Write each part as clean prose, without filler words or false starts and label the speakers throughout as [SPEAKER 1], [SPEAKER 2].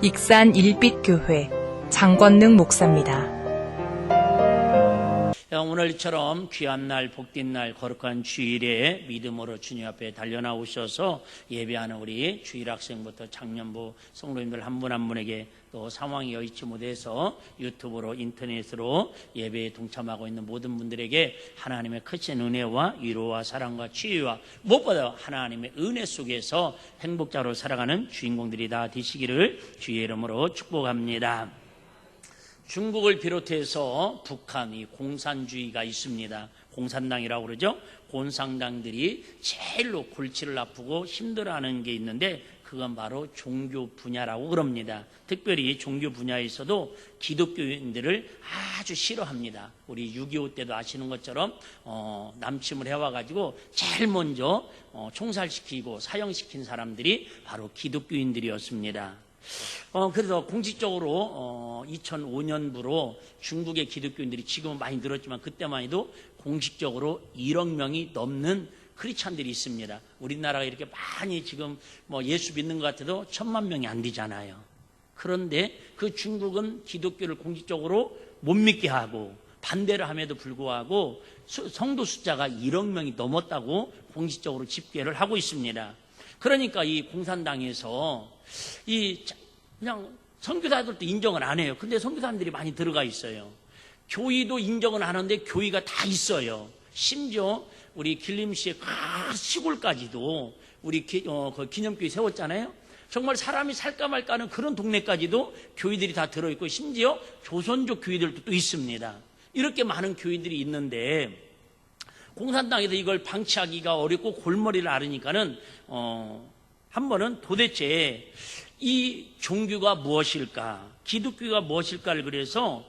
[SPEAKER 1] 익산 일빛교회 장권능 목사입니다.
[SPEAKER 2] 오늘처럼 귀한 날, 복된 날, 거룩한 주일에 믿음으로 주님 앞에 달려나오셔서 예배하는 우리 주일학생부터 장년부 성도님들 한 분 한 분에게, 또 상황이 여의치 못해서 유튜브로 인터넷으로 예배에 동참하고 있는 모든 분들에게 하나님의 크신 은혜와 위로와 사랑과 치유와 무엇보다 하나님의 은혜 속에서 행복자로 살아가는 주인공들이 다 되시기를 주의 이름으로 축복합니다. 중국을 비롯해서 북한이 공산주의가 있습니다. 공산당이라고 그러죠. 공산당들이 제일로 골치를 아프고 힘들어하는 게 있는데 그건 바로 종교 분야라고 그럽니다. 특별히 종교 분야에서도 기독교인들을 아주 싫어합니다. 우리 6.25 때도 아시는 것처럼 남침을 해와가지고 제일 먼저 총살시키고 사형시킨 사람들이 바로 기독교인들이었습니다. 그래서 공식적으로 2005년부로 중국의 기독교인들이 지금은 많이 늘었지만 그때만 해도 공식적으로 1억 명이 넘는 크리스찬들이 있습니다. 우리나라가 이렇게 많이 지금 예수 믿는 것 같아도 1,000만 명이 안 되잖아요. 그런데 그 중국은 기독교를 공식적으로 못 믿게 하고 반대를 함에도 불구하고 성도 숫자가 1억 명이 넘었다고 공식적으로 집계를 하고 있습니다. 그러니까 이 공산당에서 그냥 선교사들도 인정을 안 해요. 근데 선교사들이 많이 들어가 있어요. 교회도 인정을 안 하는데 교회가 다 있어요. 심지어 우리 길림시의 시골까지도 우리 그 기념교회 세웠잖아요. 정말 사람이 살까 말까 하는 그런 동네까지도 교회들이 다 들어있고 심지어 조선족 교회들도 또 있습니다. 이렇게 많은 교회들이 있는데 공산당에서 이걸 방치하기가 어렵고 골머리를 앓으니까는 한 번은 도대체 이 종교가 무엇일까, 기독교가 무엇일까를 그래서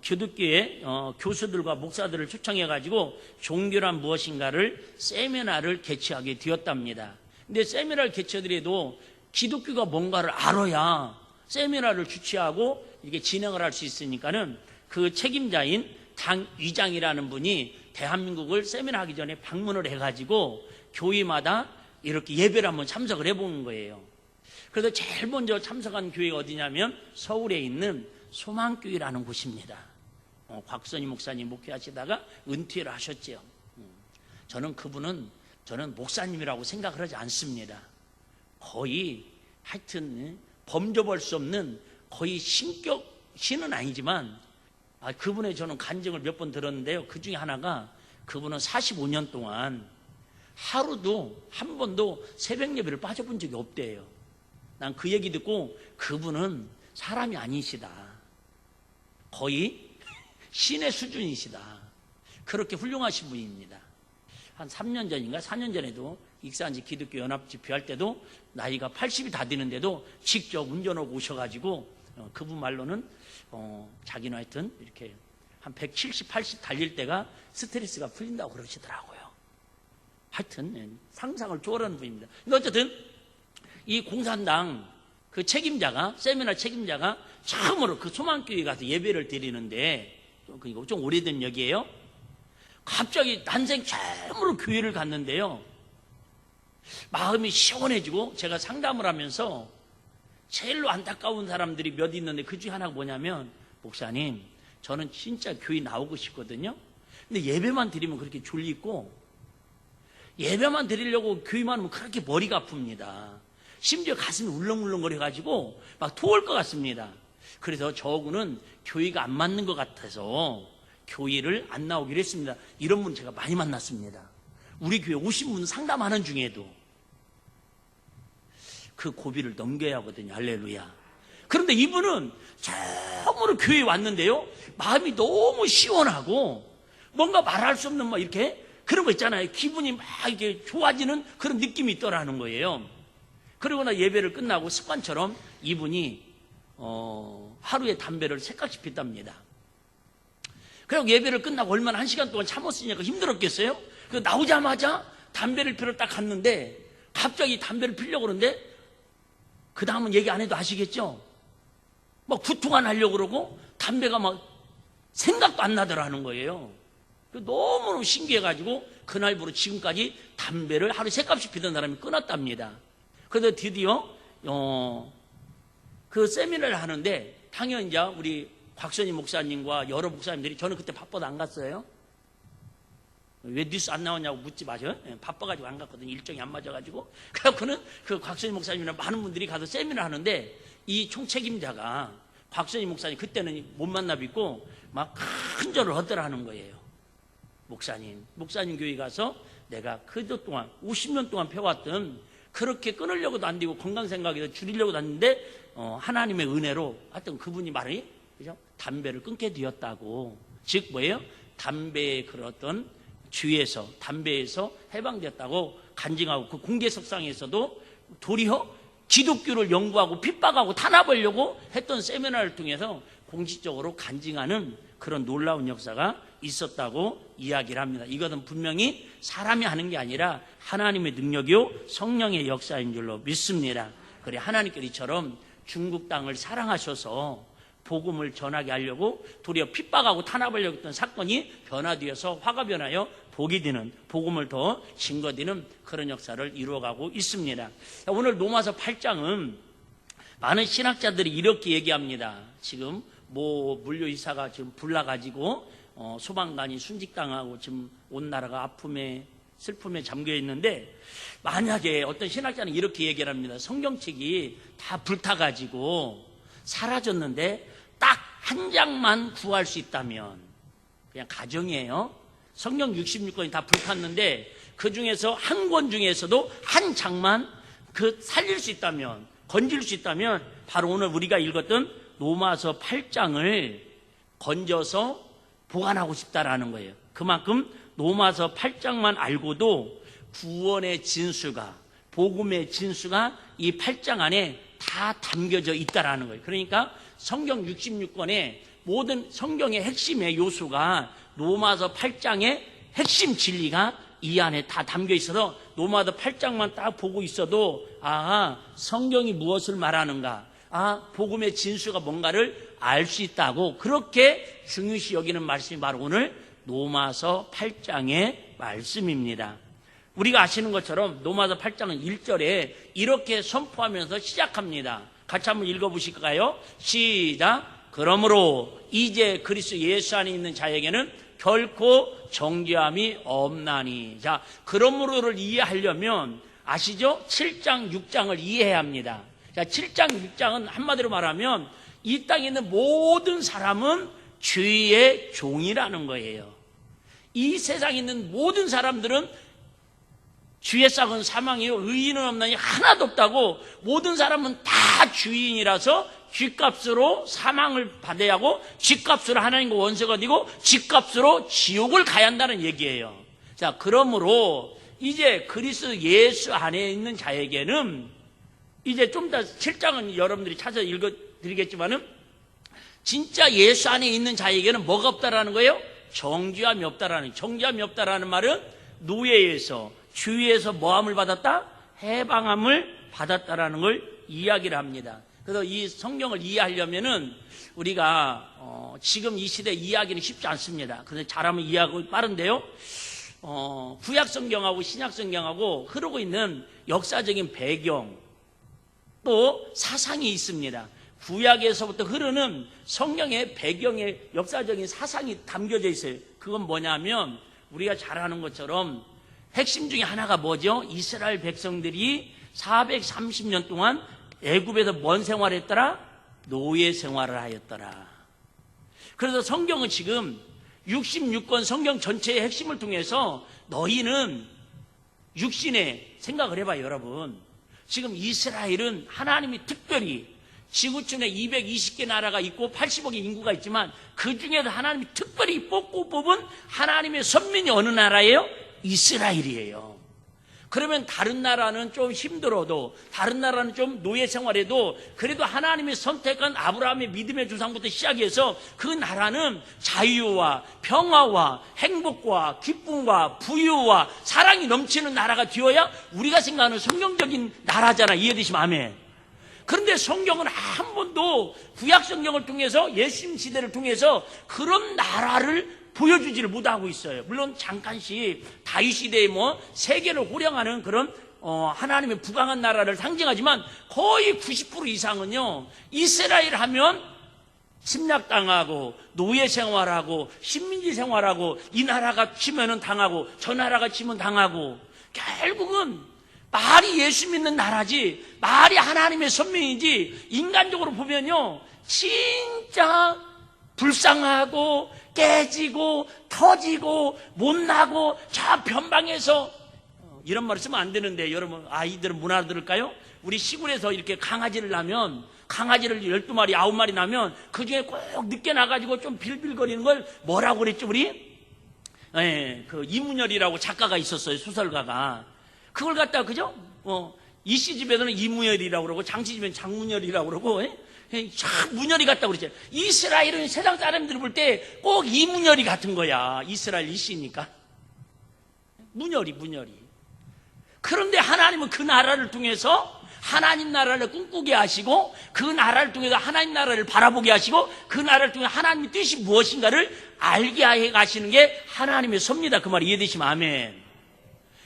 [SPEAKER 2] 기독교의 교수들과 목사들을 초청해가지고 종교란 무엇인가를 세미나를 개최하게 되었답니다. 근데 세미나를 개최하더라도 기독교가 뭔가를 알아야 세미나를 주최하고 이게 진행을 할 수 있으니까는 그 책임자인 당위장이라는 분이 대한민국을 세미나 하기 전에 방문을 해가지고 교회마다 이렇게 예배를 한번 참석을 해보는 거예요. 그래서 제일 먼저 참석한 교회가 어디냐면 서울에 있는 소망교회라는 곳입니다. 곽선희 목사님 목회하시다가 은퇴를 하셨죠. 저는 목사님이라고 생각을 하지 않습니다. 거의 하여튼 범접할 수 없는 거의 신은 아니지만 그분의 저는 간증을 몇 번 들었는데요. 그 중에 하나가 그분은 45년 동안 하루도 한 번도 새벽 예배를 빠져본 적이 없대요. 난 그 얘기 듣고 그분은 사람이 아니시다. 거의 신의 수준이시다. 그렇게 훌륭하신 분입니다. 한 3년 전인가 4년 전에도 익산지 기독교 연합 집회할 때도 나이가 80이 다 되는데도 직접 운전하고 오셔가지고 그분 말로는 자기는 하여튼 이렇게 한 170, 80 달릴 때가 스트레스가 풀린다고 그러시더라고요. 하여튼 상상을 초월하는 분입니다. 근데 어쨌든 이 공산당 그 책임자가, 세미나 책임자가 처음으로 그 소망교회 가서 예배를 드리는데 좀 오래된 얘기예요. 갑자기 난생 처음으로 교회를 갔는데요. 마음이 시원해지고 제가 상담을 하면서 제일로 안타까운 사람들이 몇 있는데 그 중에 하나가 뭐냐면, 목사님 저는 진짜 교회 나오고 싶거든요. 근데 예배만 드리면 그렇게 졸리고 예배만 드리려고 교회만 하면 그렇게 머리가 아픕니다. 심지어 가슴이 울렁울렁거려가지고 막 토할 것 같습니다. 그래서 저하고는 교회가 안 맞는 것 같아서 교회를 안 나오기로 했습니다. 이런 분 제가 많이 만났습니다. 우리 교회 오신 분 상담하는 중에도 그 고비를 넘겨야 하거든요. 할렐루야. 그런데 이분은 처음으로 교회에 왔는데요, 마음이 너무 시원하고 뭔가 말할 수 없는 이렇게 그런 거 있잖아요. 기분이 막 이렇게 좋아지는 그런 느낌이 있더라는 거예요. 그리고 나 예배를 끝나고 습관처럼 이분이 하루에 담배를 3갑씩 폈답니다. 그리고 예배를 끝나고 얼마나 1시간 동안 참았으니까 힘들었겠어요? 그 나오자마자 담배를 피러 딱 갔는데 갑자기 담배를 피려고 그러는데 그 다음은 얘기 안 해도 아시겠죠? 막 구통 안 하려고 그러고 담배가 막 생각도 안 나더라는 거예요. 너무너무 신기해가지고 그날부로 지금까지 담배를 하루에 3갑씩 피던 사람이 끊었답니다. 그래서 드디어 그 세미나를 하는데 당연히 이제 우리 곽선희 목사님과 여러 목사님들이, 저는 그때 바빠도 안 갔어요. 왜 뉴스 안 나오냐고 묻지 마세요. 바빠가지고 안 갔거든요. 일정이 안 맞아가지고. 그래갖고는 그 곽선희 목사님이나 많은 분들이 가서 세미나 하는데 이 총책임자가 곽선희 목사님 그때는 못 만나 뵙고 막 큰 절을 얻더라는 거예요. 목사님 교회 가서 내가 그도 동안 50년 동안 펴왔던, 그렇게 끊으려고도 안 되고 건강 생각에서 줄이려고도 안 했는데 하나님의 은혜로 하여튼 그분이 말이 그죠? 담배를 끊게 되었다고. 즉 뭐예요? 담배의 그런 어떤 주에서, 담배에서 해방되었다고 간증하고, 그 공개석상에서도 도리어 기독교를 연구하고 핍박하고 탄압하려고 했던 세미나를 통해서 공식적으로 간증하는 그런 놀라운 역사가 있었다고 이야기를 합니다. 이것은 분명히 사람이 하는 게 아니라 하나님의 능력이요 성령의 역사인 줄로 믿습니다. 그래, 하나님께서 이처럼 중국 땅을 사랑하셔서 복음을 전하게 하려고 도리어 핍박하고 탄압하려고 했던 사건이 변화되어서 화가 변하여 복이 되는, 복음을 더 증거되는 그런 역사를 이루어가고 있습니다. 오늘 로마서 8장은 많은 신학자들이 이렇게 얘기합니다. 지금 물류이사가 지금 불나가지고 소방관이 순직당하고 지금 온 나라가 아픔에 슬픔에 잠겨 있는데, 만약에 어떤 신학자는 이렇게 얘기를 합니다. 성경책이 다 불타가지고 사라졌는데 딱 한 장만 구할 수 있다면, 그냥 가정이에요. 성경 66권이 다 불탔는데 그 중에서 한 권 중에서도 한 장만 그 살릴 수 있다면, 건질 수 있다면 바로 오늘 우리가 읽었던 로마서 8장을 건져서 보관하고 싶다라는 거예요. 그만큼 로마서 8장만 알고도 구원의 진수가, 복음의 진수가 이 8장 안에 다 담겨져 있다라는 거예요. 그러니까 성경 66권의 모든 성경의 핵심의 요소가 로마서 8장의 핵심 진리가 이 안에 다 담겨 있어서 로마서 8장만 딱 보고 있어도 성경이 무엇을 말하는가, 복음의 진수가 뭔가를 알 수 있다고 그렇게 중요시 여기는 말씀이 바로 오늘 로마서 8장의 말씀입니다. 우리가 아시는 것처럼 로마서 8장은 1절에 이렇게 선포하면서 시작합니다. 같이 한번 읽어보실까요? 시작. 그러므로 이제 그리스도 예수 안에 있는 자에게는 결코 정죄함이 없나니. 자, 그러므로를 이해하려면 아시죠? 7장, 6장을 이해해야 합니다. 자, 7장, 6장은 한마디로 말하면 이 땅에 있는 모든 사람은 죄의 종이라는 거예요. 이 세상에 있는 모든 사람들은 주의 싹은 사망이요 의인은 없나니 하나도 없다고. 모든 사람은 다 주인이라서 죗값으로 사망을 받아야 하고 죗값으로 하나님과 원수가 되고 죗값으로 지옥을 가야 한다는 얘기예요. 자, 그러므로 이제 그리스도 예수 안에 있는 자에게는, 이제 좀 더 7장은 여러분들이 찾아서 읽어드리겠지만은, 진짜 예수 안에 있는 자에게는 뭐가 없다라는 거예요? 정죄함이 없다라는. 정죄함이 없다라는 말은 노예에서, 주위에서 뭐함을 받았다? 해방함을 받았다라는 걸 이야기를 합니다. 그래서 이 성경을 이해하려면은 우리가 지금 이 시대 이해하기는 쉽지 않습니다. 그래서 잘하면 이해하고 빠른데요. 구약 성경하고 신약 성경하고 흐르고 있는 역사적인 배경, 또 사상이 있습니다. 구약에서부터 흐르는 성경의 배경의 역사적인 사상이 담겨져 있어요. 그건 뭐냐면 우리가 잘 아는 것처럼 핵심 중에 하나가 뭐죠? 이스라엘 백성들이 430년 동안 애굽에서 뭔 생활했더라? 노예 생활을 하였더라. 그래서 성경은 지금 66권 성경 전체의 핵심을 통해서 너희는 육신의 생각을 해봐요, 여러분. 지금 이스라엘은 하나님이 특별히 지구촌에 220개 나라가 있고 80억의 인구가 있지만 그 중에서 하나님이 특별히 뽑은 하나님의 선민이 어느 나라예요? 이스라엘이에요. 그러면 다른 나라는 좀 힘들어도, 다른 나라는 좀 노예 생활해도 그래도 하나님이 선택한 아브라함의 믿음의 조상부터 시작해서 그 나라는 자유와 평화와 행복과 기쁨과 부유와 사랑이 넘치는 나라가 되어야 우리가 생각하는 성경적인 나라잖아. 이해되시면 아멘. 그런데 성경은 한 번도 구약 성경을 통해서 예수님 시대를 통해서 그런 나라를 보여주지를 못하고 있어요. 물론 잠깐씩 다윗 시대에 세계를 호령하는 그런 하나님의 부강한 나라를 상징하지만 거의 90% 이상은요, 이스라엘 하면 침략당하고 노예 생활하고 식민지 생활하고 이 나라가 치면은 당하고 저 나라가 치면 당하고, 결국은 말이 예수 믿는 나라지 말이 하나님의 선명이지 인간적으로 보면요 진짜 불쌍하고 깨지고 터지고 못나고 저 변방에서, 이런 말을 쓰면 안 되는데 여러분 아이들은 못 알아들을까요? 우리 시골에서 이렇게 강아지를 낳으면, 강아지를 12마리 9마리 낳으면 그중에 꼭 늦게 나가지고 좀 빌빌거리는 걸 뭐라고 그랬죠 우리? 그 이문열이라고 작가가 있었어요, 소설가가. 그걸 갖다가 그죠? 이씨 집에서는 이문열이라고 그러고 장씨 집에는 장문열이라고 그러고, 문열이 같다고 그랬죠. 이스라엘은 세상 사람들이 볼 때 꼭 이문열이 같은 거야. 이스라엘 이씨니까 문열이. 그런데 하나님은 그 나라를 통해서 하나님 나라를 꿈꾸게 하시고, 그 나라를 통해서 하나님 나라를 바라보게 하시고, 그 나라를 통해 하나님의 뜻이 무엇인가를 알게 해 가시는 게 하나님의 섭니다. 그 말 이해되시면 아멘.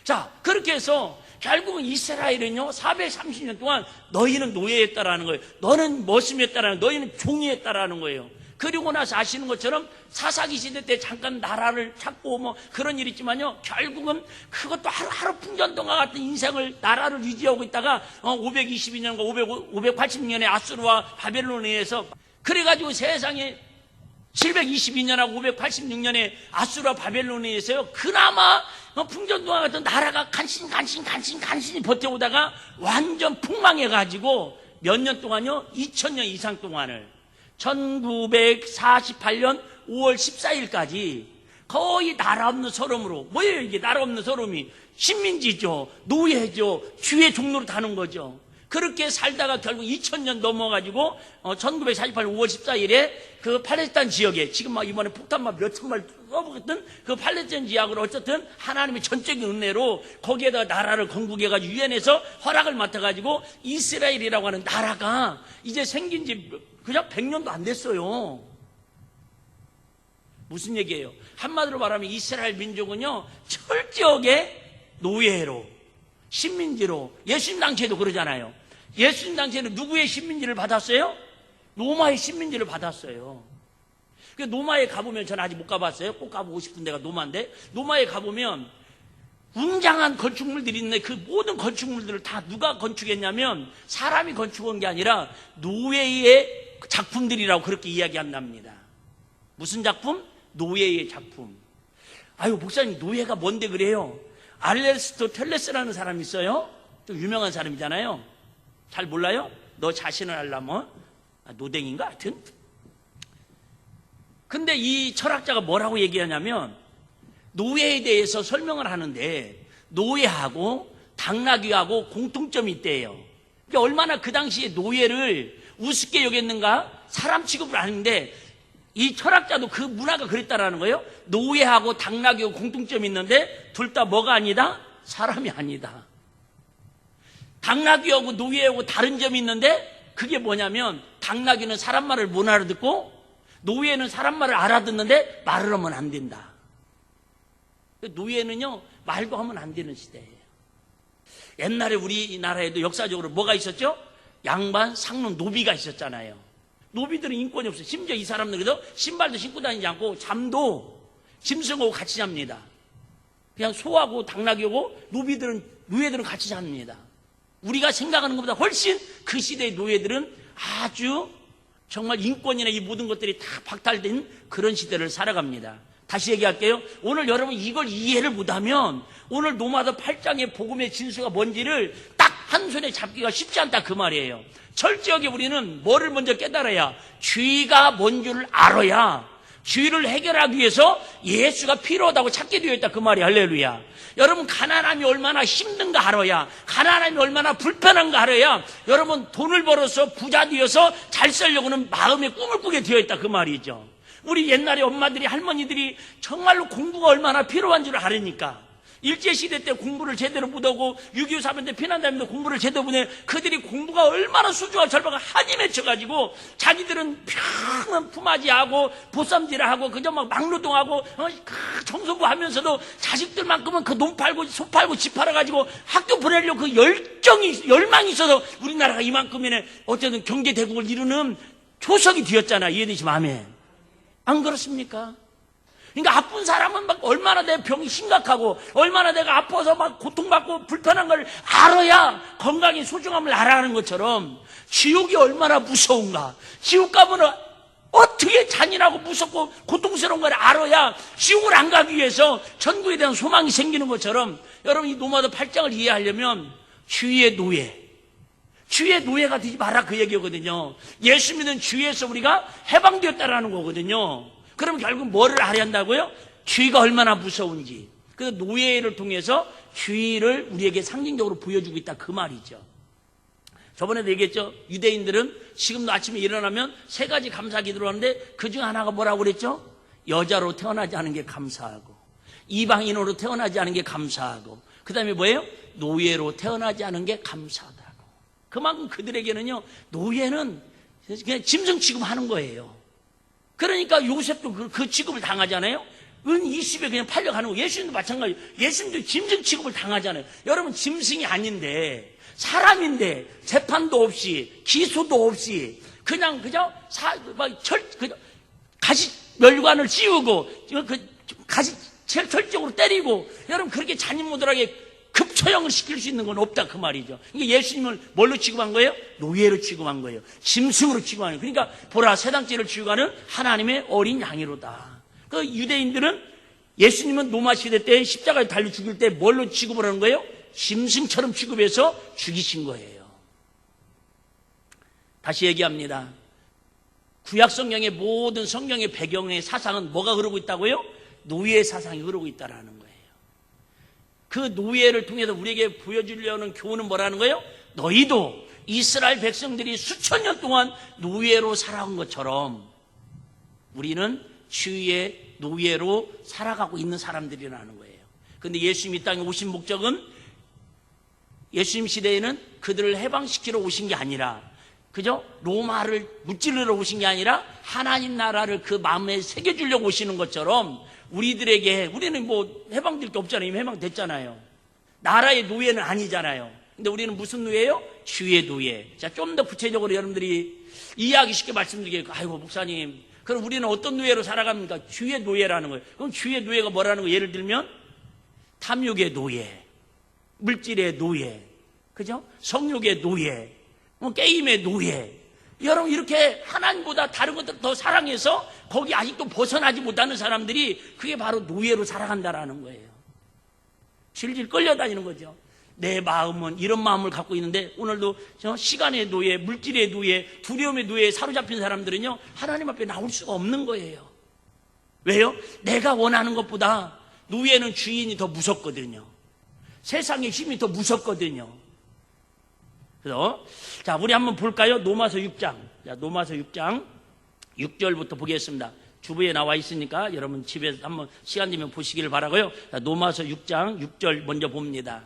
[SPEAKER 2] 자, 그렇게 해서 결국은 이스라엘은요 430년 동안 너희는 노예였다라는 거예요. 너는 머슴이었다라는 거예요. 너희는 종이었다라는 거예요. 그리고 나서 아시는 것처럼 사사기 시대 때 잠깐 나라를 찾고 뭐 그런 일이 있지만요, 결국은 그것도 하루하루 풍전등과 같은 인생을, 나라를 유지하고 있다가 522년과 586년에 아수르와 바벨론에 의해서, 그래가지고 세상에 722년하고 586년에 아수르와 바벨론에 의해서요 그나마 풍전등과 같은 나라가 간신히 버텨오다가 완전 폭망해가지고 몇 년 동안요 2000년 이상 동안을 1948년 5월 14일까지 거의 나라 없는 서름으로, 뭐예요 이게 나라 없는 서름이? 식민지죠, 노예죠, 주의 종로로 타는 거죠. 그렇게 살다가 결국 2000년 넘어가지고 1948년 5월 14일에 그 팔레스타인 지역에, 지금 막 이번에 폭탄만 몇천 발 쏘았던 그 팔레스타인 지역으로 어쨌든 하나님의 전적인 은혜로 거기에다 나라를 건국해가지고 유엔에서 허락을 맡아가지고 이스라엘이라고 하는 나라가 이제 생긴 지 그냥 100년도 안 됐어요. 무슨 얘기예요? 한마디로 말하면 이스라엘 민족은요 철저하게 노예로, 식민지로, 예수님 당시에도 그러잖아요. 예수님 당시에는 누구의 식민지를 받았어요? 로마의 식민지를 받았어요. 노마에 가보면, 저는 아직 못 가봤어요. 꼭 가보고 싶은 데가 노마인데, 노마에 가보면 웅장한 건축물들이 있는데 그 모든 건축물들을 다 누가 건축했냐면 사람이 건축한 게 아니라 노예의 작품들이라고 그렇게 이야기한답니다. 무슨 작품? 노예의 작품. 아유 목사님 노예가 뭔데 그래요? 아리스토텔레스라는 사람이 있어요. 좀 유명한 사람이잖아요. 잘 몰라요? 너 자신을 알라면 노댕인가 하여튼. 근데 이 철학자가 뭐라고 얘기하냐면 노예에 대해서 설명을 하는데 노예하고 당나귀하고 공통점이 있대요. 그러니까 얼마나 그 당시에 노예를 우습게 여겼는가, 사람 취급을 하는데 이 철학자도 그 문화가 그랬다라는 거예요. 노예하고 당나귀하고 공통점이 있는데 둘 다 뭐가 아니다? 사람이 아니다. 당나귀하고 노예하고 다른 점이 있는데 그게 뭐냐면 당나귀는 사람 말을 못 알아듣고 노예는 사람 말을 알아듣는데 말을 하면 안 된다. 노예는요 말도 하면 안 되는 시대예요. 옛날에 우리나라에도 역사적으로 뭐가 있었죠? 양반, 상놈, 노비가 있었잖아요. 노비들은 인권이 없어요. 심지어 이 사람들도 신발도 신고 다니지 않고 잠도 짐승하고 같이 잡니다. 그냥 소하고 당나귀하고 노예들은 같이 잡니다. 우리가 생각하는 것보다 훨씬 그 시대의 노예들은 아주 정말 인권이나 이 모든 것들이 다 박탈된 그런 시대를 살아갑니다. 다시 얘기할게요. 오늘 여러분 이걸 이해를 못하면 오늘 노마드 8장의 복음의 진수가 뭔지를 딱 한 손에 잡기가 쉽지 않다 그 말이에요. 철저하게 우리는 뭐를 먼저 깨달아야, 죄가 뭔 줄 알아야 죄를 해결하기 위해서 예수가 필요하다고 찾게 되어 있다 그 말이에요. 할렐루야. 여러분 가난함이 얼마나 힘든가 알아야, 가난함이 얼마나 불편한가 알아야 여러분 돈을 벌어서 부자 되어서 잘 살려고는 마음의 꿈을 꾸게 되어 있다 그 말이죠. 우리 옛날에 엄마들이 할머니들이 정말로 공부가 얼마나 필요한 줄 알으니까 일제시대 때 공부를 제대로 못하고 6.25 사변 때 피난다면서 공부를 제대로 못해. 그들이 공부가 얼마나 소중하고 절박한 한이 맺혀가지고 자기들은 평은 품앗이하고 보쌈질하고 그저 막 막노동하고 청소부 하면서도 자식들만큼은 그 논 팔고 소 팔고 집 팔아가지고 학교 보내려고 그 열망이 있어서 우리나라가 이만큼이나 어쨌든 경제대국을 이루는 초석이 되었잖아. 이해되시면 아멘. 안 그렇습니까? 그러니까 아픈 사람은 막 얼마나 내 병이 심각하고 얼마나 내가 아파서 막 고통받고 불편한 걸 알아야 건강의 소중함을 알아가는 것처럼 지옥이 얼마나 무서운가. 지옥 가면 어떻게 잔인하고 무섭고 고통스러운 걸 알아야 지옥을 안 가기 위해서 천국에 대한 소망이 생기는 것처럼 여러분 이 로마서 8장을 이해하려면 주의 노예가 되지 마라 그 얘기거든요. 예수 믿는 주에서 우리가 해방되었다라는 거거든요. 그러면 결국 뭐를 알아야 한다고요? 주의가 얼마나 무서운지. 그래서 노예를 통해서 주의를 우리에게 상징적으로 보여주고 있다 그 말이죠. 저번에도 얘기했죠. 유대인들은 지금도 아침에 일어나면 3가지 감사 기도를 하는데 그중 하나가 뭐라고 그랬죠? 여자로 태어나지 않은 게 감사하고 이방인으로 태어나지 않은 게 감사하고 그 다음에 뭐예요? 노예로 태어나지 않은 게 감사하다고. 그만큼 그들에게는요 노예는 그냥 짐승 취급하는 거예요. 그러니까 요셉도 그 취급을 당하잖아요. 은 20에 그냥 팔려가는 거. 예수님도 마찬가지예요. 예수님도 짐승 취급을 당하잖아요. 여러분 짐승이 아닌데 사람인데 재판도 없이 기소도 없이 그냥 가시 멸관을 씌우고 가시 철적으로 때리고 여러분 그렇게 잔인무도하게 급처형을 시킬 수 있는 건 없다 그 말이죠. 그러니까 예수님을 뭘로 취급한 거예요? 노예로 취급한 거예요. 짐승으로 취급한 거예요. 그러니까 보라 세상죄를 지우가는 하나님의 어린 양이로다. 그 유대인들은 예수님은 로마 시대 때 십자가에 달려 죽일 때 뭘로 취급을 하는 거예요? 짐승처럼 취급해서 죽이신 거예요. 다시 얘기합니다. 구약 성경의 모든 성경의 배경의 사상은 뭐가 흐르고 있다고요? 노예 사상이 흐르고 있다라는 거예요. 그 노예를 통해서 우리에게 보여주려는 교훈은 뭐라는 거예요? 너희도 이스라엘 백성들이 수천 년 동안 노예로 살아온 것처럼 우리는 주의 노예로 살아가고 있는 사람들이라는 거예요. 그런데 예수님이 이 땅에 오신 목적은 예수님 시대에는 그들을 해방시키러 오신 게 아니라 그죠? 로마를 무찌르러 오신 게 아니라 하나님 나라를 그 마음에 새겨주려고 오시는 것처럼 우리는 뭐 해방될 게 없잖아요. 이미 해방됐잖아요. 나라의 노예는 아니잖아요. 근데 우리는 무슨 노예예요? 주의 노예. 자, 좀 더 구체적으로 여러분들이 이해하기 쉽게 말씀드리겠고, 아이고 목사님, 그럼 우리는 어떤 노예로 살아갑니까? 주의 노예라는 거예요. 그럼 주의 노예가 뭐라는 거예요? 예를 들면 탐욕의 노예, 물질의 노예, 그죠? 성욕의 노예, 게임의 노예. 여러분 이렇게 하나님보다 다른 것들 더 사랑해서 거기 아직도 벗어나지 못하는 사람들이 그게 바로 노예로 살아간다라는 거예요. 질질 끌려다니는 거죠. 내 마음은 이런 마음을 갖고 있는데 오늘도 시간의 노예, 물질의 노예, 두려움의 노예에 사로잡힌 사람들은요 하나님 앞에 나올 수가 없는 거예요. 왜요? 내가 원하는 것보다 노예는 주인이 더 무섭거든요. 세상의 힘이 더 무섭거든요. 그래서 자, 우리 한번 볼까요? 로마서 6장. 자, 로마서 6장 6절부터 보겠습니다. 주부에 나와 있으니까 여러분 집에서 한번 시간 되면 보시기를 바라고요. 자, 로마서 6장 6절 먼저 봅니다.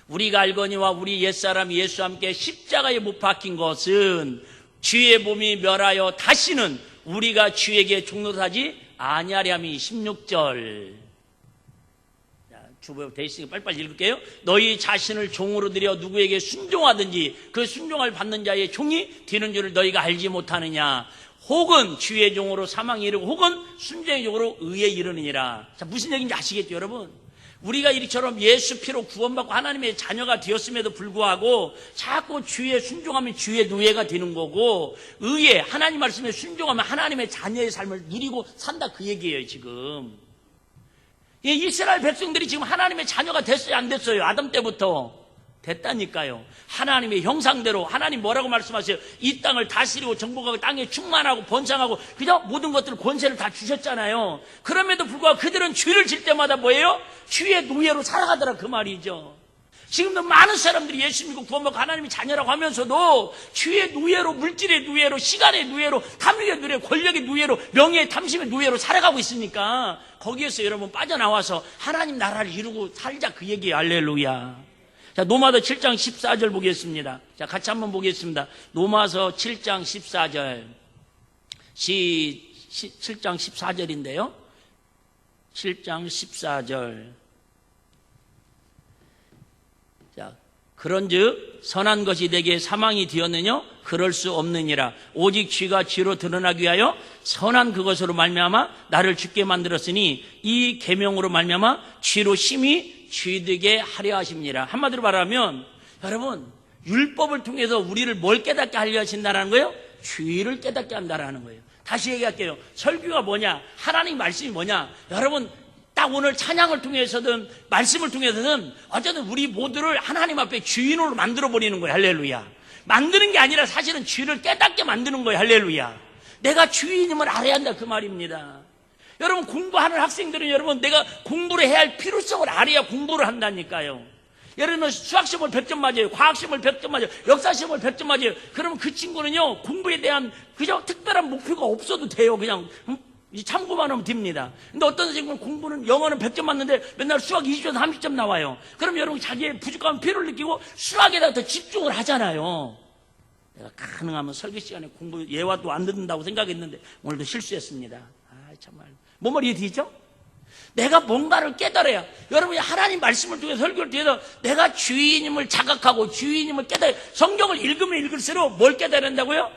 [SPEAKER 2] 우리가 알거니와 우리 옛사람 예수와 함께 십자가에 못 박힌 것은 주의 몸이 멸하여 다시는 우리가 주에게 종노릇하지 아니하리함이 16절. 주부에 되어 있으니까 빨리빨리 읽을게요. 너희 자신을 종으로 들여 누구에게 순종하든지 그 순종을 받는 자의 종이 되는 줄을 너희가 알지 못하느냐. 혹은 주의 종으로 사망에 이르고 혹은 순종의 종으로 의에 이르느니라. 자, 무슨 얘기인지 아시겠죠 여러분? 우리가 이처럼 예수 피로 구원받고 하나님의 자녀가 되었음에도 불구하고 자꾸 주의 순종하면 주의 노예가 되는 거고 의에 하나님 말씀에 순종하면 하나님의 자녀의 삶을 누리고 산다 그 얘기예요 지금. 이스라엘 백성들이 지금 하나님의 자녀가 됐어요 안 됐어요? 아담 때부터 됐다니까요. 하나님의 형상대로 하나님 뭐라고 말씀하세요? 이 땅을 다스리고 정복하고 땅에 충만하고 번성하고 그죠? 모든 것들 권세를 다 주셨잖아요. 그럼에도 불구하고 그들은 죄를 질 때마다 뭐예요? 주의 노예로 살아가더라 그 말이죠. 지금도 많은 사람들이 예수 믿고 구원받고 하나님의 자녀라고 하면서도 죄의 누예로, 물질의 누예로, 시간의 누예로, 탐욕의 누예로, 권력의 누예로, 명예의 탐심의 누예로 살아가고 있으니까 거기에서 여러분 빠져나와서 하나님 나라를 이루고 살자, 그 얘기예요. 할렐루야. 자, 로마서 7장 14절 보겠습니다. 자, 같이 한번 보겠습니다. 로마서 7장 14절. 7장 14절인데요. 7장 14절. 자, 그런즉 선한 것이 내게 사망이 되었느냐? 그럴 수 없느니라. 오직 죄가 죄로 드러나기 위하여 선한 그것으로 말미암아 나를 죽게 만들었으니 이 계명으로 말미암아 죄로 심히 죄되게 하려 하십니다. 한마디로 말하면 여러분, 율법을 통해서 우리를 뭘 깨닫게 하려 하신다는 거예요? 죄를 깨닫게 한다는 거예요. 다시 얘기할게요. 설교가 뭐냐? 하나님 말씀이 뭐냐? 여러분, 딱 오늘 찬양을 통해서든 말씀을 통해서든 어쨌든 우리 모두를 하나님 앞에 주인으로 만들어버리는 거예요. 할렐루야. 만드는 게 아니라 사실은 죄를 깨닫게 만드는 거예요. 할렐루야. 내가 주인임을 알아야 한다, 그 말입니다. 여러분, 공부하는 학생들은 여러분, 내가 공부를 해야 할 필요성을 알아야 공부를 한다니까요. 예를 들면 수학시험을 100점 맞아요. 과학시험을 100점 맞아요. 역사시험을 100점 맞아요. 그러면 그 친구는요, 공부에 대한 그저 특별한 목표가 없어도 돼요. 그냥 참고만 하면 됩니다. 근데 어떤 친구는 공부는, 영어는 100점 맞는데 맨날 수학 20점, 30점 나와요. 그럼 여러분 자기의 부족한 필요를 느끼고 수학에다가 더 집중을 하잖아요. 내가 가능하면 설교 시간에 공부 예화도 안 듣는다고 생각했는데 오늘도 실수했습니다. 정말 뭔 말이 되죠? 내가 뭔가를 깨달아야, 여러분이 하나님 말씀을 통해 설교를 통해서 내가 주인임을 자각하고 주인임을 깨달아, 성경을 읽으면 읽을수록 뭘 깨달아야 한다고요?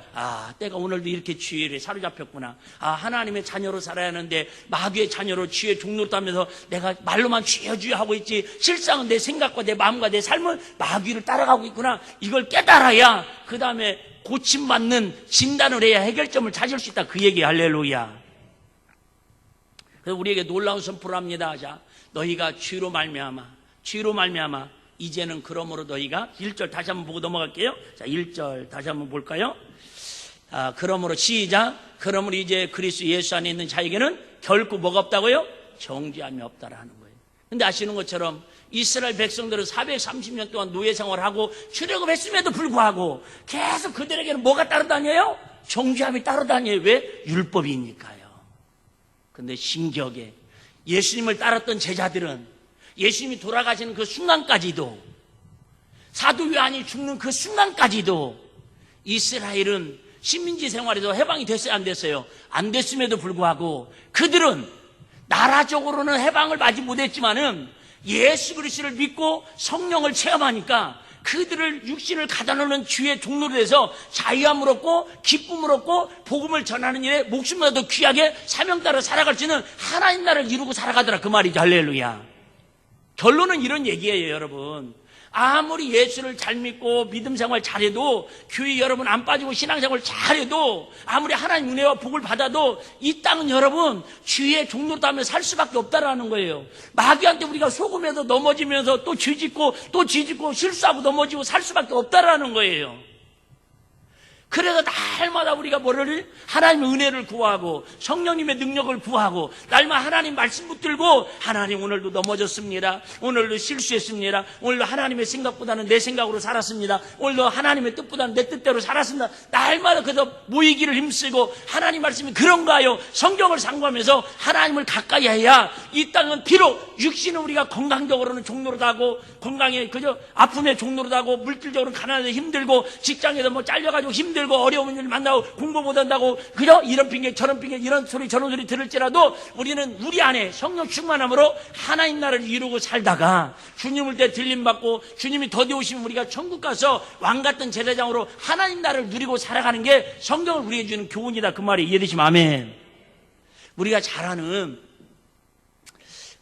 [SPEAKER 2] 내가 오늘도 이렇게 죄에 사로잡혔구나. 하나님의 자녀로 살아야 하는데 마귀의 자녀로 죄의 종로로 따면서 내가 말로만 주여 주여 하고 있지 실상은 내 생각과 내 마음과 내 삶은 마귀를 따라가고 있구나. 이걸 깨달아야 그 다음에 고침받는 진단을 해야 해결점을 찾을 수 있다, 그 얘기. 할렐루야. 그래서 우리에게 놀라운 선포를 합니다. 자, 너희가 죄로 말미암아 이제는 그러므로 너희가 1절 다시 한번 보고 넘어갈게요. 자, 1절 다시 한번 볼까요? 그러므로 시작. 그러므로 이제 그리스도 예수 안에 있는 자에게는 결코 뭐가 없다고요? 정죄함이 없다라는 거예요. 근데 아시는 것처럼 이스라엘 백성들은 430년 동안 노예 생활을 하고 출애굽했음에도 불구하고 계속 그들에게는 뭐가 따라다녀요? 정죄함이 따라다녀요. 왜? 율법이니까요. 근데 신기하게 예수님을 따랐던 제자들은 예수님이 돌아가시는 그 순간까지도, 사도 요한이 죽는 그 순간까지도 이스라엘은 식민지 생활에서 해방이 됐어요, 안 됐어요? 안 됐음에도 불구하고 그들은 나라적으로는 해방을 맞지 못했지만은 예수 그리스도를 믿고 성령을 체험하니까 그들을 육신을 가다놓는 주의 종로로 해서 자유함을 얻고 기쁨을 얻고 복음을 전하는 일에 목숨보다 더 귀하게 사명 따라 살아갈 수 있는 하나님 나라를 이루고 살아가더라, 그 말이죠. 할렐루야. 결론은 이런 얘기예요, 여러분. 아무리 예수를 잘 믿고 믿음 생활 잘해도, 교회 여러분 안 빠지고 신앙생활 잘해도, 아무리 하나님 은혜와 복을 받아도 이 땅은 여러분 주의 종로로 따면 살 수밖에 없다라는 거예요. 마귀한테 우리가 속으면서 넘어지면서 또 죄짓고 실수하고 넘어지고 살 수밖에 없다라는 거예요. 그래서 날마다 우리가 뭐를? 하나님의 은혜를 구하고 성령님의 능력을 구하고 날마다 하나님 말씀 붙들고, 하나님 오늘도 넘어졌습니다. 오늘도 실수했습니다. 오늘도 하나님의 생각보다는 내 생각으로 살았습니다. 오늘도 하나님의 뜻보다는 내 뜻대로 살았습니다. 날마다 그래서 모이기를 힘쓰고 하나님 말씀이 그런가요? 성경을 상고하면서 하나님을 가까이 해야 이 땅은 비록 육신은 우리가 건강적으로는 종로로 다고, 건강에 그저 아픔의 종로로 다고, 물질적으로는 가난해서 힘들고, 직장에서 뭐 잘려가지고 힘들고 어려운 일 만나고 공부 못한다고 그저 이런 핑계 저런 핑계 이런 소리 저런 소리 들을지라도 우리는 우리 안에 성령 충만함으로 하나님 나라를 이루고 살다가 주님을 때 들림받고 주님이 더디 오시면 우리가 천국 가서 왕같은 제사장으로 하나님 나라를 누리고 살아가는 게 성경을 우리에게 주는 교훈이다, 그 말이 이해되시면 아멘. 우리가 잘 아는,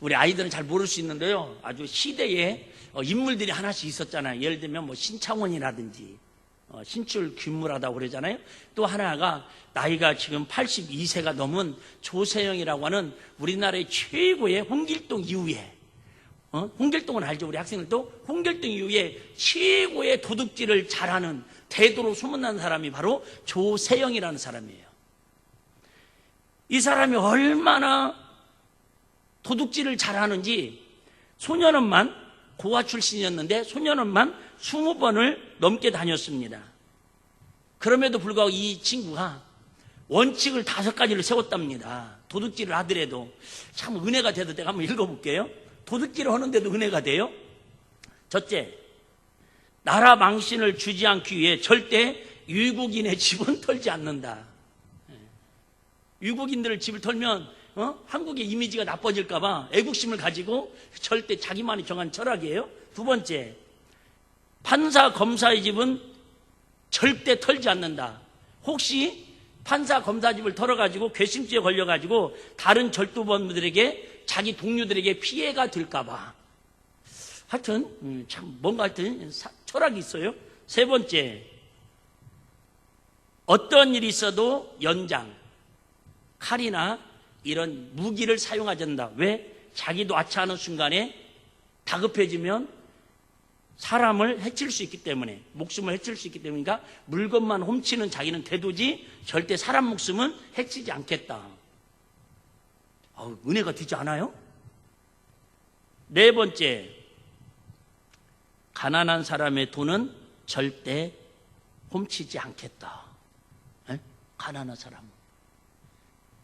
[SPEAKER 2] 우리 아이들은 잘 모를 수 있는데요, 아주 시대에 인물들이 하나씩 있었잖아요. 예를 들면 뭐 신창원이라든지 신출 귀물하다고 그러잖아요. 또 하나가 나이가 지금 82세가 넘은 조세영이라고 하는 우리나라의 최고의 홍길동 이후에, 홍길동은 알죠? 우리 학생들도 홍길동 이후에 최고의 도둑질을 잘하는 대도로 소문난 사람이 바로 조세영이라는 사람이에요. 이 사람이 얼마나 도둑질을 잘하는지 소년원만 고아 출신이었는데 소년원만 20번을 넘게 다녔습니다. 그럼에도 불구하고 이 친구가 원칙을 5가지를 세웠답니다. 도둑질을 하더라도. 참 은혜가 돼도 내가 한번 읽어볼게요. 도둑질을 하는데도 은혜가 돼요. 첫째, 나라 망신을 주지 않기 위해 절대 유국인의 집은 털지 않는다. 유국인들을 집을 털면 한국의 이미지가 나빠질까 봐 애국심을 가지고 절대 자기만이 정한 철학이에요. 두 번째, 판사 검사의 집은 절대 털지 않는다. 혹시 판사 검사 집을 털어가지고 괘씸죄에 걸려가지고 다른 절도범들에게 자기 동료들에게 피해가 될까 봐. 하여튼 참 뭔가 하여튼 철학이 있어요. 세 번째, 어떤 일이 있어도 연장, 칼이나 이런 무기를 사용하지 않는다. 왜? 자기도 아차하는 순간에 다급해지면 사람을 해칠 수 있기 때문에, 목숨을 해칠 수 있기 때문이니까 물건만 훔치는 자기는 대도지 절대 사람 목숨은 해치지 않겠다. 은혜가 되지 않아요? 네 번째, 가난한 사람의 돈은 절대 훔치지 않겠다. 에? 가난한 사람은.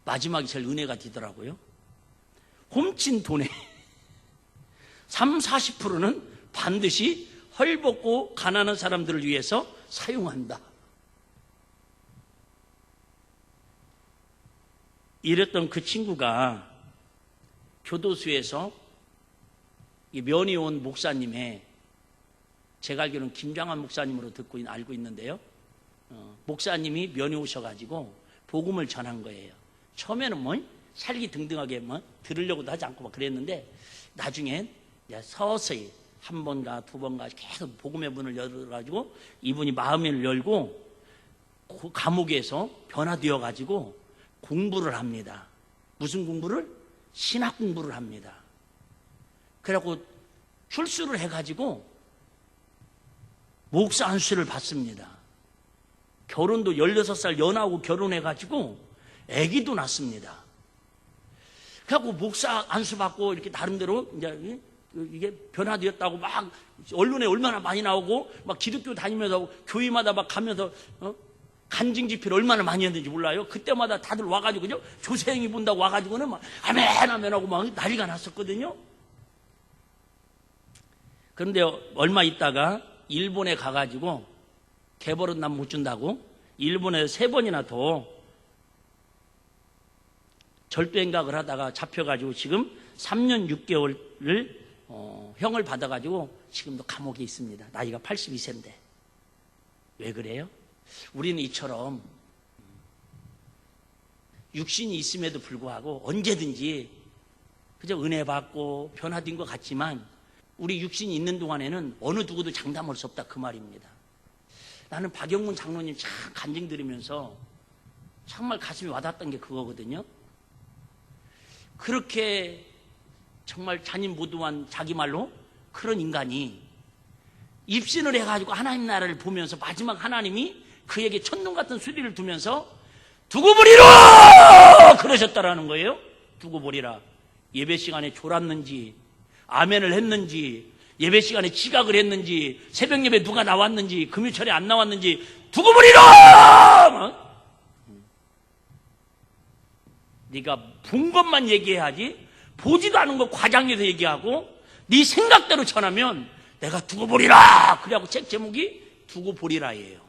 [SPEAKER 2] 마지막이 제일 은혜가 되더라고요. 훔친 돈의 30~40%는 반드시 헐벗고 가난한 사람들을 위해서 사용한다. 이랬던 그 친구가 교도소에서 면회 온 목사님의, 제가 알기로는 김장한 목사님으로 알고 있는데요. 목사님이 면회 오셔가지고 복음을 전한 거예요. 처음에는 살기 등등하게 들으려고도 하지 않고 그랬는데, 나중엔 서서히 1번가 2번가 계속 복음의 문을 열어가지고 이분이 마음을 열고 그 감옥에서 변화되어 가지고 공부를 합니다. 무슨 공부를? 신학 공부를 합니다. 그래갖고 출소를 해가지고 목사 안수를 받습니다. 결혼도 16살 연하고 결혼해가지고 아기도 낳습니다. 그래갖고 목사 안수 받고 이렇게 나름대로 이제 이게 변화되었다고 막 언론에 얼마나 많이 나오고 막 기독교 다니면서 교회마다 막 가면서 간증 집회를 얼마나 많이 했는지 몰라요. 그때마다 다들 와가지고요, 조세영이 본다고 와가지고는 막 아멘 아멘 하고 막 난리가 났었거든요. 그런데 얼마 있다가 일본에 가가지고 개버릇 남 못 준다고 일본에 3번이나 더 절도 행각을 하다가 잡혀가지고 지금 3년 6개월을 형을 받아가지고 지금도 감옥에 있습니다. 나이가 82세인데. 왜 그래요? 우리는 이처럼 육신이 있음에도 불구하고 언제든지 그저 은혜 받고 변화된 것 같지만 우리 육신이 있는 동안에는 어느 누구도 장담할 수 없다, 그 말입니다. 나는 박영문 장로님 참 간증 들으면서 정말 가슴이 와닿았던 게 그거거든요. 그렇게 정말 자님보두한 자기 말로 그런 인간이 입신을 해가지고 하나님 나라를 보면서 마지막 하나님이 그에게 첫눈 같은 수리를 두면서 두고 보리라 그러셨다라는 거예요. 두고 보리라. 예배 시간에 졸았는지 아멘을 했는지, 예배 시간에 지각을 했는지, 새벽 예배 누가 나왔는지, 금요철에 안 나왔는지 두고 보리라. 네가 본 것만 얘기해야지 보지도 않은 거 과장해서 얘기하고 네 생각대로 전하면 내가 두고 보리라. 그래갖고 책 제목이 두고 보리라예요.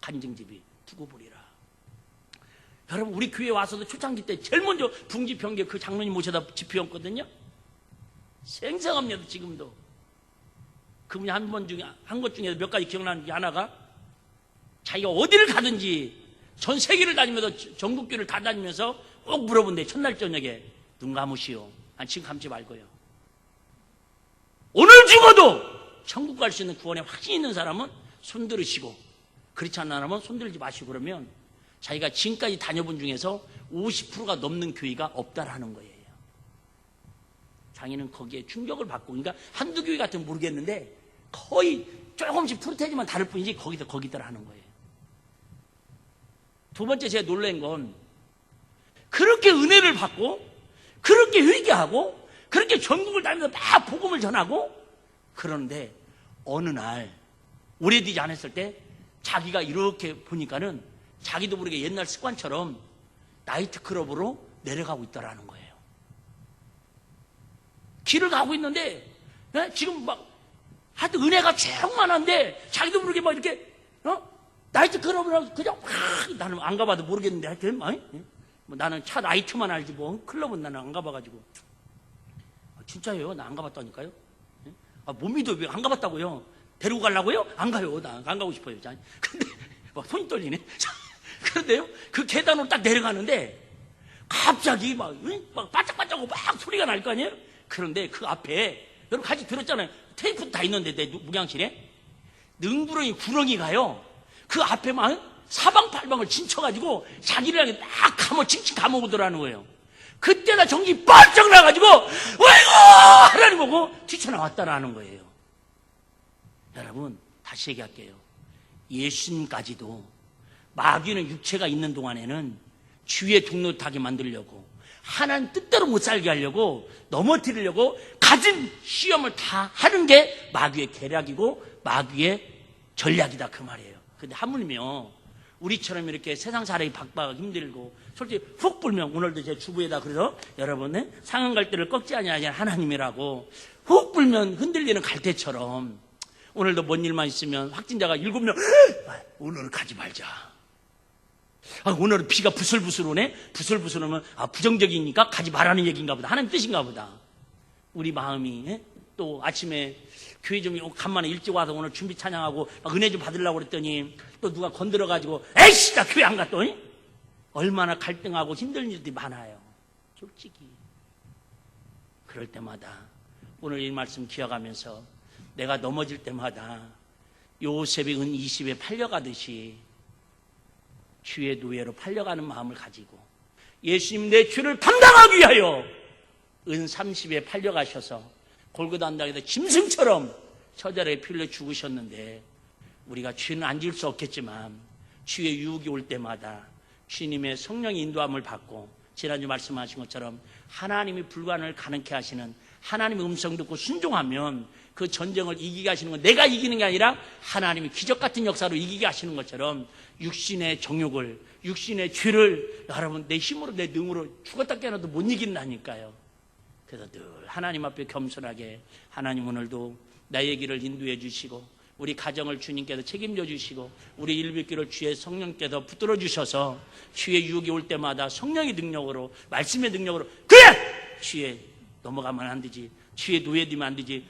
[SPEAKER 2] 간증집이 두고 보리라. 여러분, 우리 교회 와서도 초창기 때 제일 먼저 붕지평계 그 장로님 모셔다 집회였거든요. 생생합니다. 지금도 그분이 한 것 중에 몇 가지 기억나는 게 하나가, 자기가 어디를 가든지 전 세계를 다니면서 전국교를 다 다니면서 꼭 물어본대. 첫날 저녁에 눈 감으시오. 지금 감지 말고요. 오늘 죽어도 천국 갈 수 있는 구원에 확신 있는 사람은 손 들으시고, 그렇지 않은 사람은 손 들지 마시고, 그러면 자기가 지금까지 다녀본 중에서 50%가 넘는 교회가 없다라는 거예요. 장인은 거기에 충격을 받고, 그러니까 한두 교회 같으면 모르겠는데 거의 조금씩 프로테지만 다를 뿐이지 거기들 하는 거예요. 두 번째 제가 놀란 건, 그렇게 은혜를 받고 그렇게 회개하고 그렇게 전국을 다니면서 다 복음을 전하고 그런데 어느 날 오래되지 않았을 때 자기가 이렇게 보니까는 자기도 모르게 옛날 습관처럼 나이트클럽으로 내려가고 있더라는 거예요. 길을 가고 있는데 지금 막 하여튼 은혜가 충만한데 자기도 모르게 막 이렇게 나이트클럽을 그냥 막 나는 안 가봐도 모르겠는데 하여튼 뭐 나는 차 나이트만 알지 뭐 클럽은 나는 안 가봐가지고 진짜예요? 나 안 가봤다니까요. 못 믿어. 왜 안 가봤다고요? 데리고 가려고요? 안 가요. 나 안 가고 싶어요. 근데 막 손이 떨리네. 그런데요, 그 계단으로 딱 내려가는데 갑자기 막 바짝바짝하고 막 소리가 날 거 아니에요? 그런데 그 앞에 여러분 같이 들었잖아요. 테이프도 다 있는데 내 묵양실에 능구렁이 구렁이가요. 그 앞에 막 사방팔방을 진쳐가지고 자기를 향해 딱 칭칭 감아오더라는 거예요. 그때 나 정신이 번쩍 나가지고 어이구 하나님 보고 뛰쳐나왔다라는 거예요. 여러분 다시 얘기할게요. 예수님까지도 마귀는 육체가 있는 동안에는 주의 종로 타게 만들려고 하나님 뜻대로 못 살게 하려고 넘어뜨리려고 가진 시험을 다 하는 게 마귀의 계략이고 마귀의 전략이다 그 말이에요. 근데 하물며 우리처럼 이렇게 세상 살아기 박박하고 힘들고 솔직히 훅 불면 오늘도 제 주부에다 그래서 여러분 상한 갈대를 꺾지 아니하시는 하나님이라고 훅 불면 흔들리는 갈대처럼 오늘도 뭔 일만 있으면 확진자가 7명 오늘은 가지 말자. 오늘은 비가 부슬부슬 오네. 부슬부슬 오면 부정적이니까 가지 말라는 얘기인가 보다. 하나님 뜻인가 보다. 우리 마음이 또 아침에 교회 좀 간만에 일찍 와서 오늘 준비 찬양하고 은혜 좀 받으려고 그랬더니 또 누가 건드려가지고 에이씨 나 교회 안 갔더니 얼마나 갈등하고 힘든 일들이 많아요. 솔직히 그럴 때마다 오늘 이 말씀 기억하면서 내가 넘어질 때마다 요셉이 은 20에 팔려가듯이 주의 노예로 팔려가는 마음을 가지고 예수님 내 죄를 감당하기 위하여 은 30에 팔려가셔서 골고다 언덕에서 짐승처럼 처자리에 피 흘려 죽으셨는데 우리가 죄는 안 지을 수 없겠지만 주의 유혹이 올 때마다 주님의 성령의 인도함을 받고 지난주 말씀하신 것처럼 하나님이 불가능을 가능케 하시는 하나님의 음성 듣고 순종하면 그 전쟁을 이기게 하시는 건 내가 이기는 게 아니라 하나님이 기적 같은 역사로 이기게 하시는 것처럼 육신의 정욕을 육신의 죄를 여러분 내 힘으로 내 능으로 죽었다 깨어나도 못 이긴다니까요. 그래서 늘 하나님 앞에 겸손하게 하나님 오늘도 나의 길을 인도해 주시고 우리 가정을 주님께서 책임져 주시고 우리 일비길을 주의 성령께서 붙들어 주셔서 주의 유혹이 올 때마다 성령의 능력으로 말씀의 능력으로 그래! 주의 넘어가면 안 되지. 주의 노예되면 안 되지.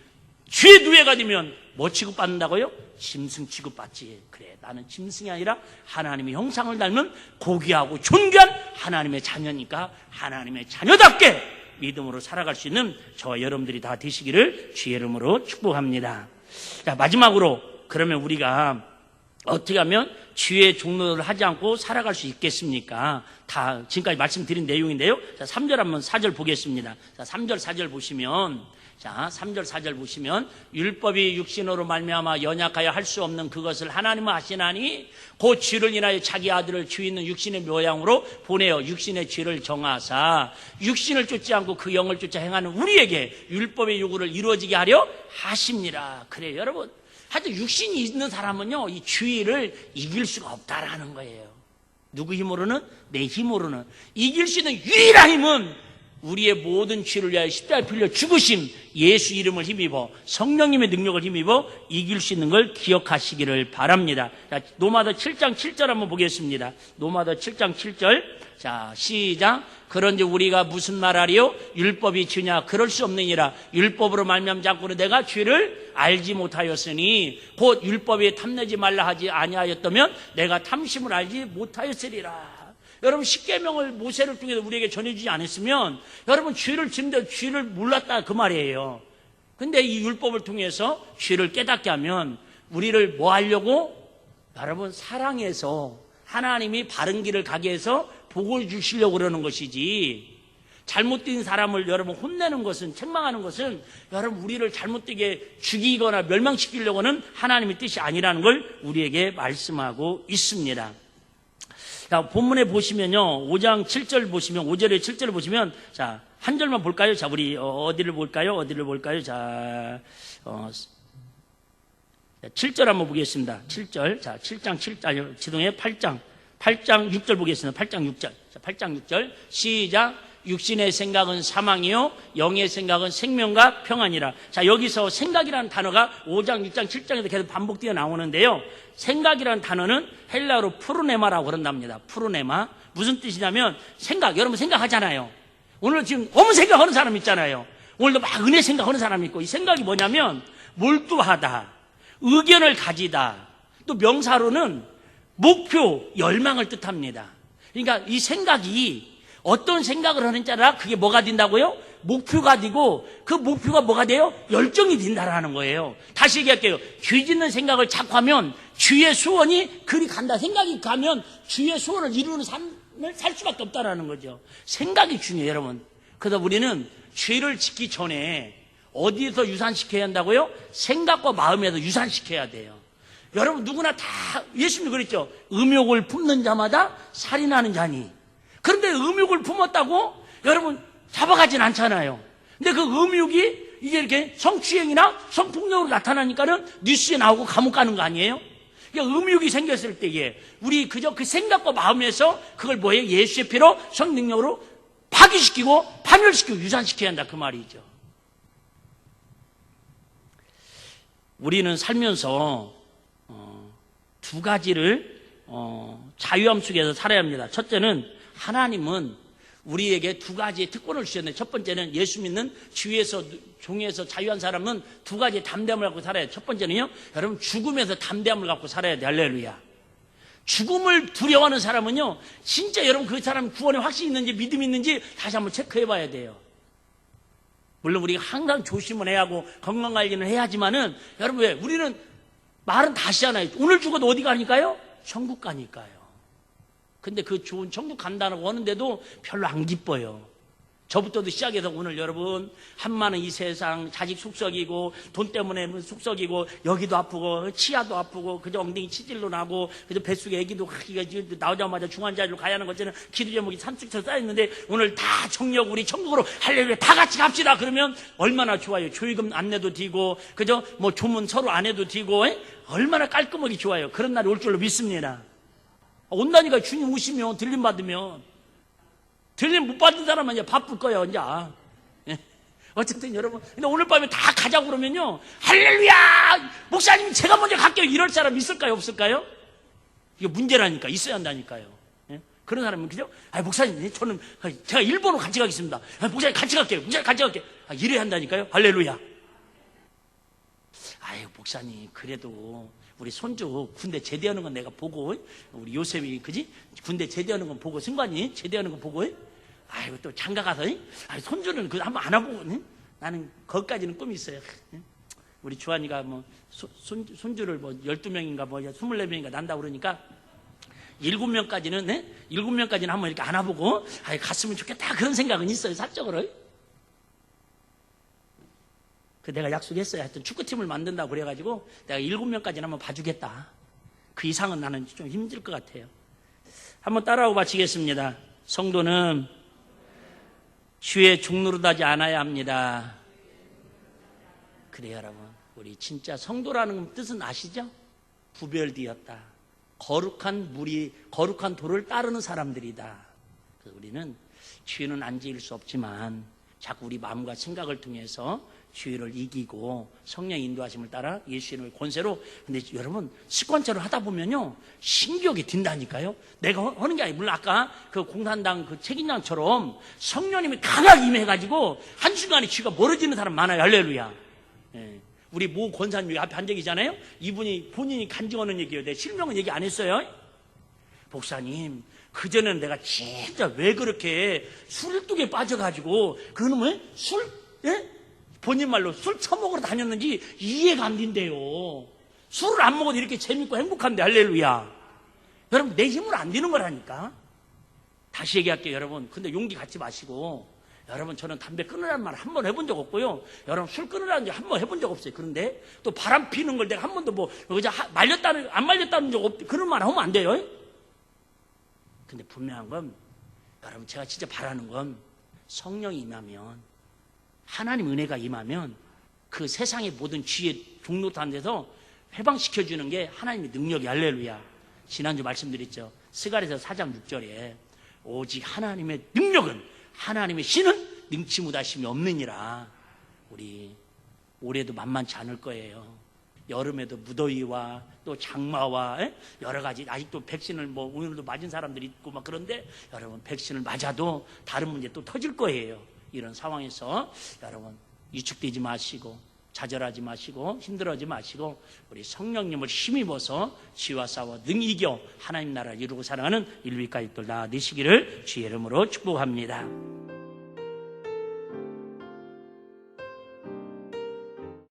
[SPEAKER 2] 주의 노예가 되면 뭐 취급받는다고요? 짐승 취급받지. 그래 나는 짐승이 아니라 하나님의 형상을 닮은 고귀하고 존귀한 하나님의 자녀니까 하나님의 자녀답게 믿음으로 살아갈 수 있는 저와 여러분들이 다 되시기를 주의 이름으로 축복합니다. 자, 마지막으로 그러면 우리가 어떻게 하면 주의 종로를 하지 않고 살아갈 수 있겠습니까? 다 지금까지 말씀드린 내용인데요. 자, 3절 한번 4절 보겠습니다. 자, 3절 4절 보시면 자, 3절 4절 보시면 율법이 육신으로 말미암아 연약하여 할 수 없는 그것을 하나님은 하시나니 곧 죄를 인하여 자기 아들을 주 있는 육신의 모양으로 보내어 육신의 죄를 정하사 육신을 쫓지 않고 그 영을 쫓아 행하는 우리에게 율법의 요구를 이루어지게 하려 하십니다. 그래요 여러분. 하여튼 육신이 있는 사람은요 이 죄를 이길 수가 없다라는 거예요. 누구 힘으로는? 내 힘으로는. 이길 수 있는 유일한 힘은 우리의 모든 죄를 위하여 십자가에 풀려 죽으심 예수 이름을 힘입어 성령님의 능력을 힘입어 이길 수 있는 걸 기억하시기를 바랍니다. 자, 로마서 7장 7절 한번 보겠습니다. 로마서 7장 7절 자 시작. 그런지 우리가 무슨 말하리요? 율법이 주냐? 그럴 수 없느니라. 율법으로 말미암지 않고는 내가 죄를 알지 못하였으니 곧 율법에 탐내지 말라 하지 아니하였다면 내가 탐심을 알지 못하였으리라. 여러분 십계명을 모세를 통해서 우리에게 전해주지 않았으면 여러분 죄를 짓는데 죄를 몰랐다 그 말이에요. 근데 이 율법을 통해서 죄를 깨닫게 하면 우리를 뭐 하려고? 여러분 사랑해서 하나님이 바른 길을 가게 해서 복을 주시려고 그러는 것이지 잘못된 사람을 여러분 혼내는 것은 책망하는 것은 여러분 우리를 잘못되게 죽이거나 멸망시키려고 하는 하나님의 뜻이 아니라는 걸 우리에게 말씀하고 있습니다. 자, 본문에 보시면요. 5장 7절 보시면 5절에 7절을 보시면 자, 한 절만 볼까요? 자, 우리 어디를 볼까요? 자, 자, 7절 한번 보겠습니다. 7절. 자, 7장 7절 지동의 8장 6절 보겠습니다. 8장 6절. 자, 8장 6절. 시작. 육신의 생각은 사망이요 영의 생각은 생명과 평안이라. 자, 여기서 생각이라는 단어가 5장, 6장, 7장에서 계속 반복되어 나오는데요. 생각이라는 단어는 헬라어로 프루네마라고 그런답니다. 프루네마. 무슨 뜻이냐면 생각. 여러분 생각하잖아요. 오늘 지금 너무 생각하는 사람 있잖아요. 오늘도 막 은혜 생각하는 사람이 있고, 이 생각이 뭐냐면 몰두하다, 의견을 가지다, 또 명사로는 목표, 열망을 뜻합니다. 그러니까 이 생각이 어떤 생각을 하는지 알아? 그게 뭐가 된다고요? 목표가 되고, 그 목표가 뭐가 돼요? 열정이 된다라는 거예요. 다시 얘기할게요. 죄 짓는 생각을 자꾸 하면 주의 소원이 그리 간다. 생각이 가면 주의 소원을 이루는 삶을 살 수밖에 없다라는 거죠. 생각이 중요해요, 여러분. 그래서 우리는 죄를 짓기 전에 어디에서 유산시켜야 한다고요? 생각과 마음에서 유산시켜야 돼요. 여러분 누구나 다 예수님이 그랬죠. 음욕을 품는 자마다 살인하는 자니. 그런데 음욕을 품었다고 여러분 잡아가진 않잖아요. 근데 그 음욕이 이제 이렇게 성추행이나 성폭력으로 나타나니까는 뉴스에 나오고 감옥 가는 거 아니에요? 그러니까 음욕이 생겼을 때에 우리 그저 그 생각과 마음에서 그걸 뭐예요? 예수의 피로 성능력으로 파기시키고 파멸시키고 유산시켜야 한다, 그 말이죠. 우리는 살면서 두 가지를 자유함 속에서 살아야 합니다. 첫째는 하나님은 우리에게 두 가지의 특권을 주셨는데, 첫 번째는 예수 믿는 주에서 종에서 자유한 사람은 두 가지의 담대함을 갖고 살아야 돼요. 첫 번째는요, 여러분 죽음에서 담대함을 갖고 살아야 돼요. 할렐루야. 죽음을 두려워하는 사람은요, 진짜 여러분 그 사람 구원에 확신이 있는지 믿음이 있는지 다시 한번 체크해 봐야 돼요. 물론 우리가 항상 조심을 해야 하고 건강관리는 해야 하지만은, 여러분 왜? 우리는 말은 다 하시잖아요. 오늘 죽어도 어디 가니까요? 천국 가니까요. 근데 그 좋은 천국 간다고 하는데도 별로 안 기뻐요. 저부터도 시작해서 오늘 여러분 한마는 이 세상 자식 속썩이고 돈 때문에 속썩이고 여기도 아프고 치아도 아프고 그저 엉덩이 치질로 나고 그저 뱃속에 애기도 나오자마자 중환자실로 가야 하는 것처럼 기도 제목이 산수처럼 쌓여있는데 오늘 다 정력 우리 천국으로 할렐루야 다 같이 갑시다 그러면 얼마나 좋아요. 조의금 안 내도 되고 그저 뭐 조문 서로 안 해도 되고 얼마나 깔끔하게 좋아요. 그런 날이 올 줄로 믿습니다. 온다니까 주님 오시면 들림 받으면 들림 못 받은 사람은 이제 바쁠 거예요, 이제. 어쨌든 여러분, 근데 오늘 밤에 다 가자고 그러면요, 할렐루야! 목사님, 제가 먼저 갈게요. 이럴 사람 있을까요, 없을까요? 이게 문제라니까, 있어야 한다니까요. 그런 사람은 그죠? 목사님, 저는, 제가 일본으로 같이 가겠습니다. 목사님, 같이 갈게요. 목사님, 같이 갈게요. 이래야 한다니까요? 할렐루야. 목사님, 그래도 우리 손주 군대 제대하는 건 내가 보고, 우리 요셉이, 그지? 군대 제대하는 건 보고, 승관이 제대하는 건 보고, 또 장가 가서, 손주는 그 한번 안아보고, 나는 거기까지는 꿈이 있어요. 우리 주한이가 뭐, 손주를 뭐, 12명인가 뭐, 24명인가 난다고 그러니까, 7명까지는, 7명까지는 한번 이렇게 안아보고, 갔으면 좋겠다. 그런 생각은 있어요, 사적으로. 내가 약속했어요. 하여튼 축구팀을 만든다고 그래가지고 내가 7명까지는 한번 봐주겠다. 그 이상은 나는 좀 힘들 것 같아요. 한번 따라하고 마치겠습니다. 성도는 주의 종노릇하지 않아야 합니다. 그래요, 여러분. 우리 진짜 성도라는 뜻은 아시죠? 구별되었다. 거룩한 물이, 거룩한 도를 따르는 사람들이다. 그래서 우리는 주의는 안 지을 수 없지만 자꾸 우리 마음과 생각을 통해서 주의를 이기고 성령의 인도하심을 따라 예수님의 권세로. 근데 여러분 습관처럼 하다 보면요 신기하게 든다니까요. 내가 하는 게 아니고 물론 아까 그 공산당 그 책임장처럼 성령님이 강하게 임해가지고 한순간에 주의가 멀어지는 사람 많아요. 할렐루야. 우리 모 권사님 앞에 한 적이잖아요. 이분이 본인이 간증하는 얘기예요. 내 실명은 얘기 안 했어요. 목사님 그전에는 내가 진짜 왜 그렇게 술독에 빠져가지고 그놈의 술 본인 말로 술 처먹으러 다녔는지 이해가 안 된대요. 술을 안 먹어도 이렇게 재밌고 행복한데 할렐루야. 여러분 내 힘으로 안 되는 거라니까. 다시 얘기할게요 여러분. 근데 용기 갖지 마시고 여러분 저는 담배 끊으라는 말 한 번 해본 적 없고요. 여러분 술 끊으라는 말 한 번 해본 적 없어요. 그런데 또 바람 피는 걸 내가 한 번도 뭐 말렸다는 안 말렸다는 적 없. 그런 말 하면 안 돼요. 근데 분명한 건 여러분 제가 진짜 바라는 건 성령이 임하면 하나님 은혜가 임하면 그 세상의 모든 쥐의 종노릇한 데서 해방시켜주는 게 하나님의 능력이 할렐루야. 지난주 말씀드렸죠. 스가랴서 4장 6절에 오직 하나님의 능력은, 하나님의 신은 능치 못하심이 없느니라. 우리 올해도 만만치 않을 거예요. 여름에도 무더위와 또 장마와 여러 가지, 아직도 백신을 뭐 오늘도 맞은 사람들이 있고 막 그런데 여러분 백신을 맞아도 다른 문제 또 터질 거예요. 이런 상황에서 여러분 위축되지 마시고 좌절하지 마시고 힘들어하지 마시고 우리 성령님을 힘입어서 지와 싸워 능히 이겨 하나님 나라를 이루고 살아가는 일비가족들 다 되시기를 주의 이름으로 축복합니다.